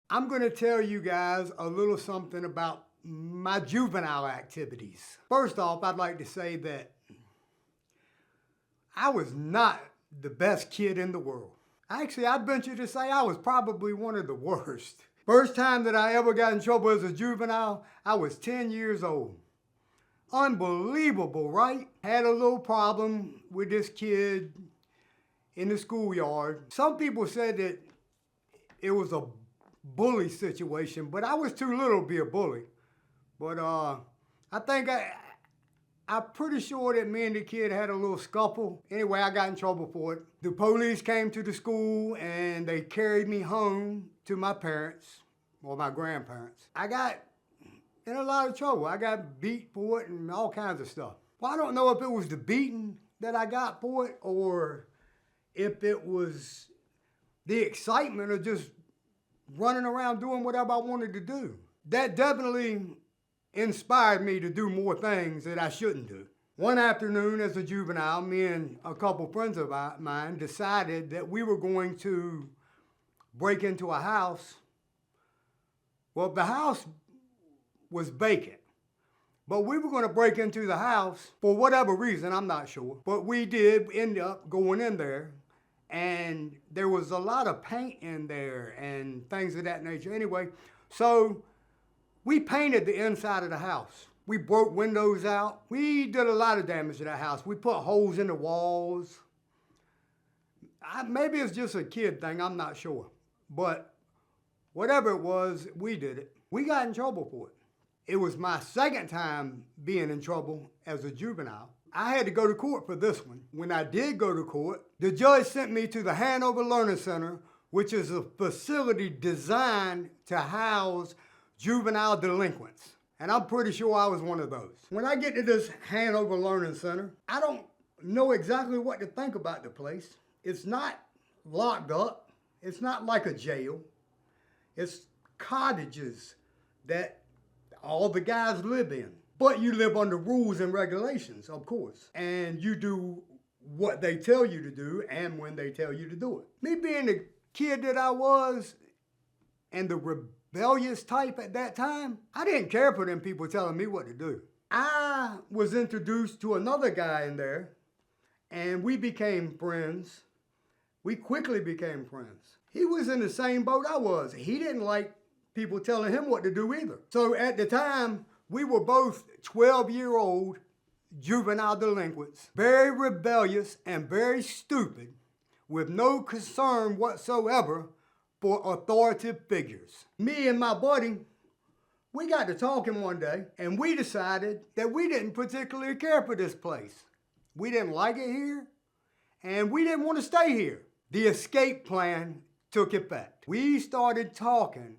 I'm going to tell you guys a little something about my juvenile activities. First off, I'd like to say that I was not the best kid in the world. Actually, I'd venture to say I was probably one of the worst. First time that I ever got in trouble as a juvenile, I was 10 years old. Unbelievable, right? Had a little problem with this kid in the schoolyard. Some people said that it was a bully situation, but I was too little to be a bully. But I'm pretty sure that me and the kid had a little scuffle. Anyway, I got in trouble for it. The police came to the school and they carried me home to my parents, or my grandparents. I got in a lot of trouble. I got beat for it and all kinds of stuff. Well, I don't know if it was the beating that I got for it or if it was the excitement of just running around doing whatever I wanted to do. That definitely inspired me to do more things that I shouldn't do. One afternoon as a juvenile, me and a couple friends of mine decided that we were going to break into a house. Well, the house was vacant, but we were going to break into the house for whatever reason, I'm not sure. But we did end up going in there, and there was a lot of paint in there and things of that nature. Anyway, so we painted the inside of the house. We broke windows out. We did a lot of damage to that house. We put holes in the walls. Maybe it's just a kid thing, I'm not sure. But whatever it was, we did it. We got in trouble for it. It was my second time being in trouble as a juvenile. I had to go to court for this one. When I did go to court, the judge sent me to the Hanover Learning Center, which is a facility designed to house juvenile delinquents. And I'm pretty sure I was one of those. When I get to this Hanover Learning Center, I don't know exactly what to think about the place. It's not locked up. It's not like a jail. It's cottages that all the guys live in. But you live under rules and regulations, of course. And you do what they tell you to do and when they tell you to do it. Me being the kid that I was and the rebellious type at that time, I didn't care for them people telling me what to do. I was introduced to another guy in there and we became friends. We quickly became friends. He was in the same boat I was. He didn't like people telling him what to do either. So at the time, we were both 12-year-old juvenile delinquents, very rebellious and very stupid, with no concern whatsoever for authoritative figures. Me and my buddy, we got to talking one day, and we decided that we didn't particularly care for this place. We didn't like it here, and we didn't want to stay here. The escape plan took effect. We started talking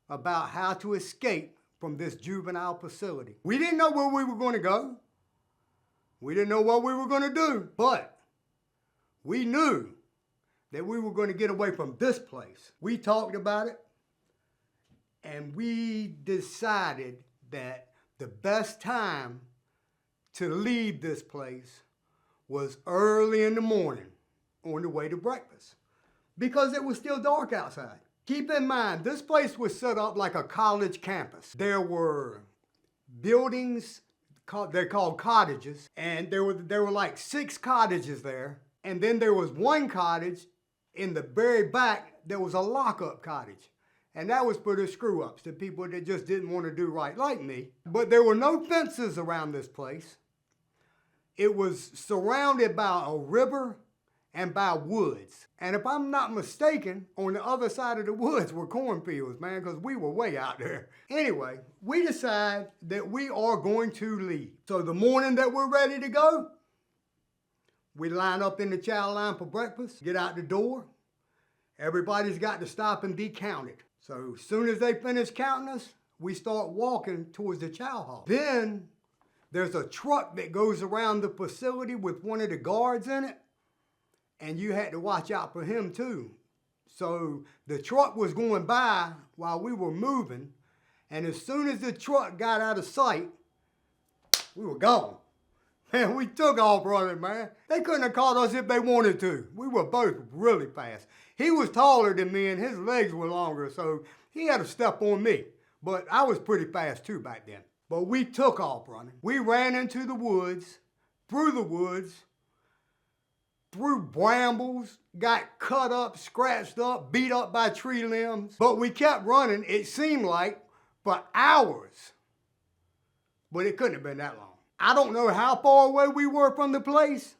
about how to escape from this juvenile facility. We didn't know where we were going to go. We didn't know what we were going to do, but we knew that we were going to get away from this place. We talked about it, and we decided that the best time to leave this place was early in the morning on the way to breakfast because it was still dark outside. Keep in mind, this place was set up like a college campus. There were buildings, they're called cottages, and there were like 6 cottages there. And then there was one cottage in the very back that was a lockup cottage. And that was for the screw-ups, the people that just didn't want to do right, like me. But there were no fences around this place. It was surrounded by a river and by woods. And if I'm not mistaken, on the other side of the woods were cornfields, man, because we were way out there. Anyway, we decide that we are going to leave. So the morning that we're ready to go, we line up in the chow line for breakfast, get out the door. Everybody's got to stop and be counted. So as soon as they finish counting us, we start walking towards the chow hall. Then there's a truck that goes around the facility with one of the guards in it. And you had to watch out for him too. So the truck was going by while we were moving, and as soon as the truck got out of sight, we were gone. Man, we took off running, man. They couldn't have caught us if they wanted to. We were both really fast. He was taller than me and his legs were longer, so He had to step on me, but I was pretty fast too back then. But we took off running. We ran into the woods, through brambles, got cut up, scratched up, beat up by tree limbs. But we kept running, it seemed like, for hours. But it couldn't have been that long. I don't know how far away we were from the place,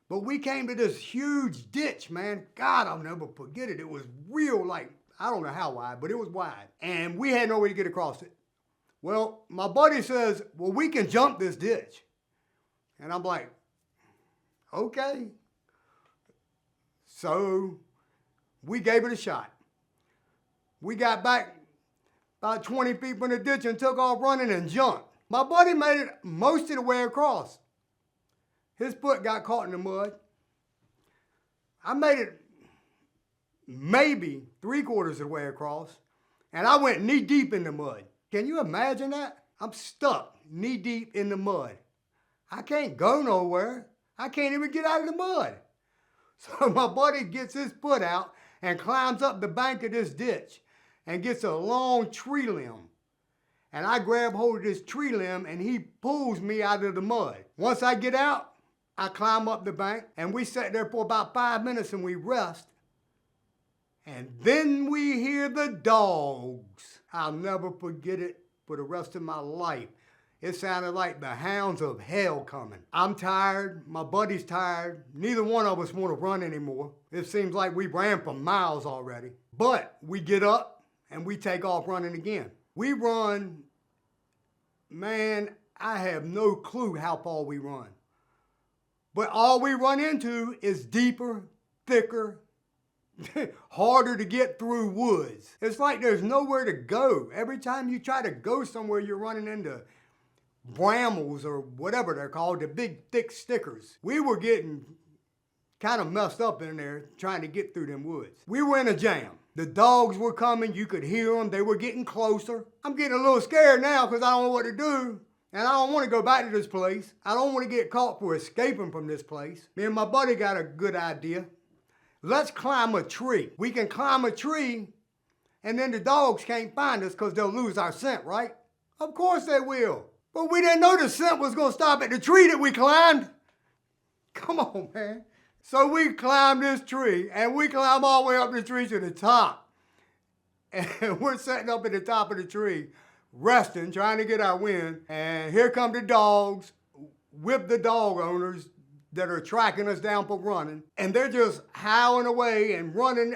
but we came to this huge ditch, man. God, I'll never forget it. It was real, like, I don't know how wide, but it was wide. And we had no way to get across it. Well, my buddy says, well, we can jump this ditch. And I'm like, okay. So we gave it a shot. We got back about 20 feet from the ditch and took off running and jumped. My buddy made it most of the way across. His foot got caught in the mud. I made it maybe 3/4 of the way across, and I went knee deep in the mud. Can you imagine that? I'm stuck knee deep in the mud. I can't go nowhere. I can't even get out of the mud. So my buddy gets his foot out and climbs up the bank of this ditch and gets a long tree limb. And I grab hold of this tree limb and he pulls me out of the mud. Once I get out, I climb up the bank and we sat there for about 5 minutes and we rest. And then we hear the dogs. I'll never forget it for the rest of my life. It sounded like the hounds of hell coming. I'm tired, my buddy's tired. Neither one of us want to run anymore. It seems like we ran for miles already. But we get up and we take off running again. We run, man, I have no clue how far we run. But all we run into is deeper, thicker, harder to get through woods. It's like there's nowhere to go. Every time you try to go somewhere, you're running into brambles or whatever they're called, the big thick stickers. We were getting kind of messed up in there trying to get through them woods. We were in a jam. The dogs were coming, you could hear them, they were getting closer. I'm getting a little scared now because I don't know what to do. And I don't want to go back to this place. I don't want to get caught for escaping from this place. Me and my buddy got a good idea. Let's climb a tree. We can climb a tree and then the dogs can't find us because they'll lose our scent, right? Of course they will. But we didn't know the scent was going to stop at the tree that we climbed. Come on, man. So we climbed this tree and we climbed all the way up the tree to the top. And we're sitting up at the top of the tree, resting, trying to get our wind. And here come the dogs with the dog owners that are tracking us down for running. And they're just howling away and running,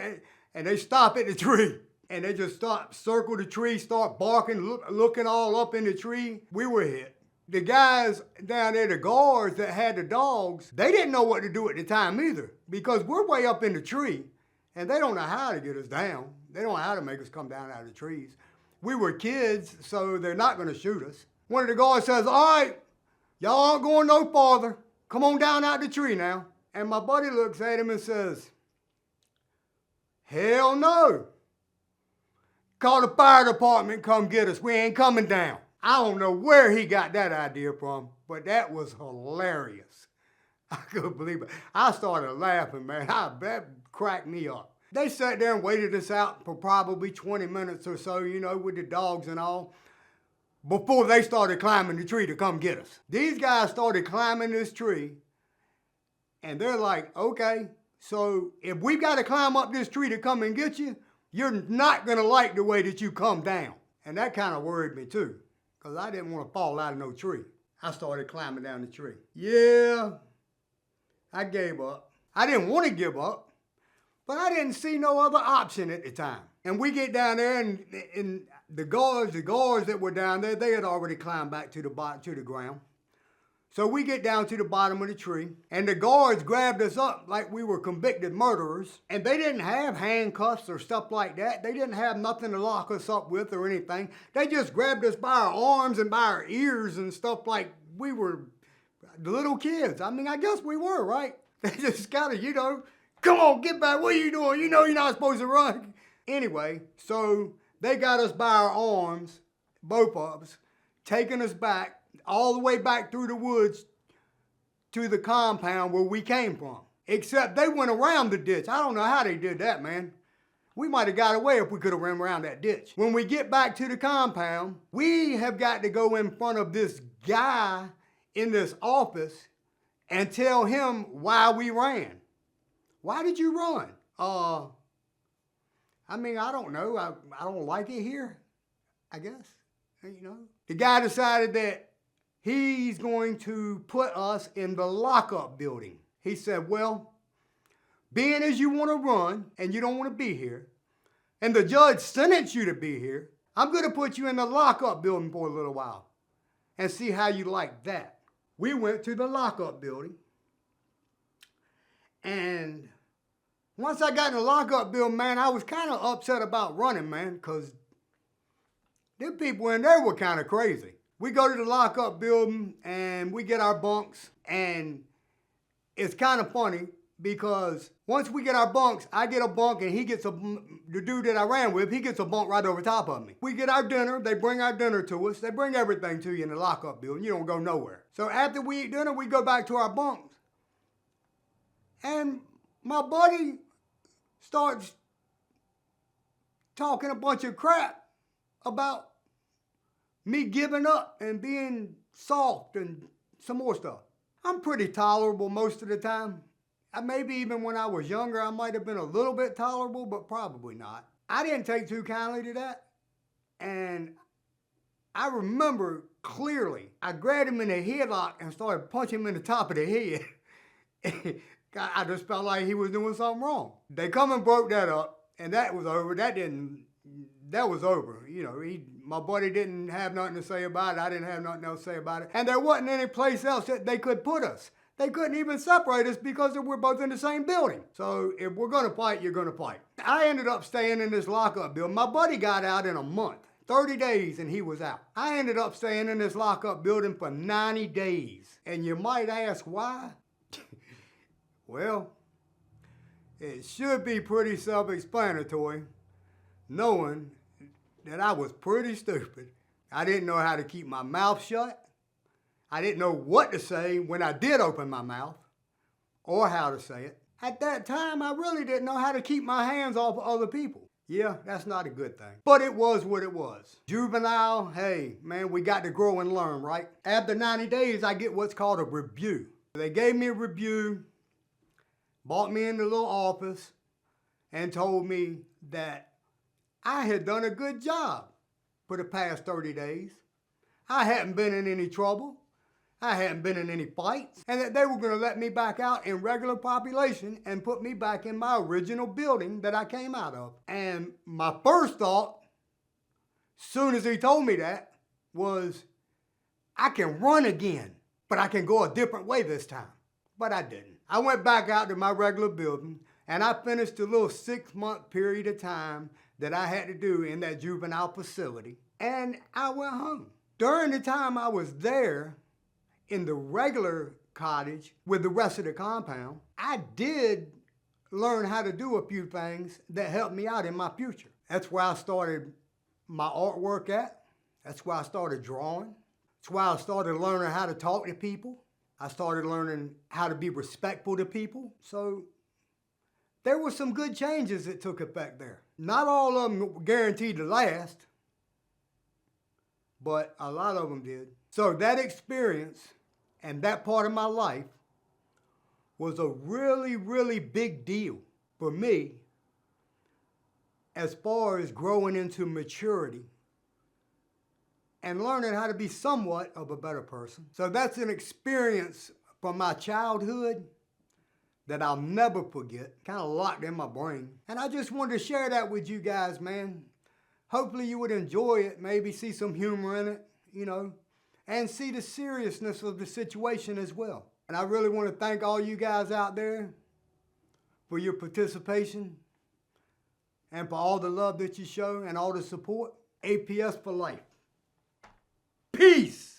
and they stop at the tree. And they just start, circle the tree, start barking, looking all up in the tree. We were hit. The guys down there, the guards that had the dogs, they didn't know what to do at the time either, because we're way up in the tree and they don't know how to get us down. They don't know how to make us come down out of the trees. We were kids, so they're not going to shoot us. One of the guards says, all right, y'all aren't going no farther. Come on down out the tree now. And my buddy looks at him and says, hell no. Call the fire department, come get us. We ain't coming down. I don't know where he got that idea from, but that was hilarious. I couldn't believe it. I started laughing, man. That cracked me up. They sat there and waited us out for probably 20 minutes or so, you know, with the dogs and all, before they started climbing the tree to come get us. These guys started climbing this tree, and they're like, okay, so if we got to climb up this tree to come and get you, you're not going to like the way that you come down. And that kind of worried me too, because I didn't want to fall out of no tree. I started climbing down the tree. Yeah, I gave up. I didn't want to give up, but I didn't see no other option at the time. And we get down there, and the guards that were down there, they had already climbed back to the ground. So we get down to the bottom of the tree, and the guards grabbed us up like we were convicted murderers, and they didn't have handcuffs or stuff like that. They didn't have nothing to lock us up with or anything. They just grabbed us by our arms and by our ears and stuff like we were little kids. I mean, I guess we were, right? They just kind of, you know, come on, get back. What are you doing? You know you're not supposed to run. Anyway, so they got us by our arms, both of us, taking us back, all the way back through the woods to the compound where we came from. Except they went around the ditch. I don't know how they did that, man. We might have got away if we could have ran around that ditch. When we get back to the compound, we have got to go in front of this guy in this office and tell him why we ran. Why did you run? I mean, I don't know. I don't like it here, I guess. You know, the guy decided that he's going to put us in the lockup building. He said, well, being as you want to run and you don't want to be here, and the judge sentenced you to be here, I'm going to put you in the lockup building for a little while and see how you like that. We went to the lockup building, and once I got in the lockup building, man, I was kind of upset about running, man, because them people in there were kind of crazy. We go to the lockup building and we get our bunks, and it's kind of funny because once we get our bunks, I get a bunk and he gets the dude that I ran with, he gets a bunk right over top of me. We get our dinner, they bring our dinner to us, they bring everything to you in the lockup building, you don't go nowhere. So after we eat dinner, we go back to our bunks. And my buddy starts talking a bunch of crap about me giving up and being soft and some more stuff. I'm pretty tolerable most of the time. Maybe even when I was younger, I might have been a little bit tolerable, but probably not. I didn't take too kindly to that. And I remember clearly, I grabbed him in the headlock and started punching him in the top of the head. I just felt like he was doing something wrong. They come and broke that up, and that was over. That was over. You know, my buddy didn't have nothing to say about it. I didn't have nothing else to say about it. And there wasn't any place else that they could put us. They couldn't even separate us because we're both in the same building. So if we're gonna fight, you're gonna fight. I ended up staying in this lockup building. My buddy got out in a month, 30 days, and he was out. I ended up staying in this lockup building for 90 days. And you might ask why? Well, it should be pretty self-explanatory, knowing that I was pretty stupid. I didn't know how to keep my mouth shut. I didn't know what to say when I did open my mouth, or how to say it. At that time, I really didn't know how to keep my hands off of other people. Yeah, that's not a good thing. But it was what it was. Juvenile, hey, man, we got to grow and learn, right? After 90 days, I get what's called a review. They gave me a review, brought me in the little office, and told me that I had done a good job for the past 30 days. I hadn't been in any trouble. I hadn't been in any fights, and that they were going to let me back out in regular population and put me back in my original building that I came out of. And my first thought, soon as he told me that, was I can run again, but I can go a different way this time. But I didn't. I went back out to my regular building, and I finished the little 6-month period of time that I had to do in that juvenile facility, and I went home. During the time I was there, in the regular cottage with the rest of the compound, I did learn how to do a few things that helped me out in my future. That's where I started my artwork at. That's where I started drawing. That's where I started learning how to talk to people. I started learning how to be respectful to people. So there were some good changes that took effect there. Not all of them were guaranteed to last, but a lot of them did. So that experience and that part of my life was a really, really big deal for me as far as growing into maturity and learning how to be somewhat of a better person. So that's an experience from my childhood that I'll never forget, kind of locked in my brain. And I just wanted to share that with you guys, man. Hopefully you would enjoy it, maybe see some humor in it, you know, and see the seriousness of the situation as well. And I really want to thank all you guys out there for your participation and for all the love that you show and all the support. APS for life. Peace!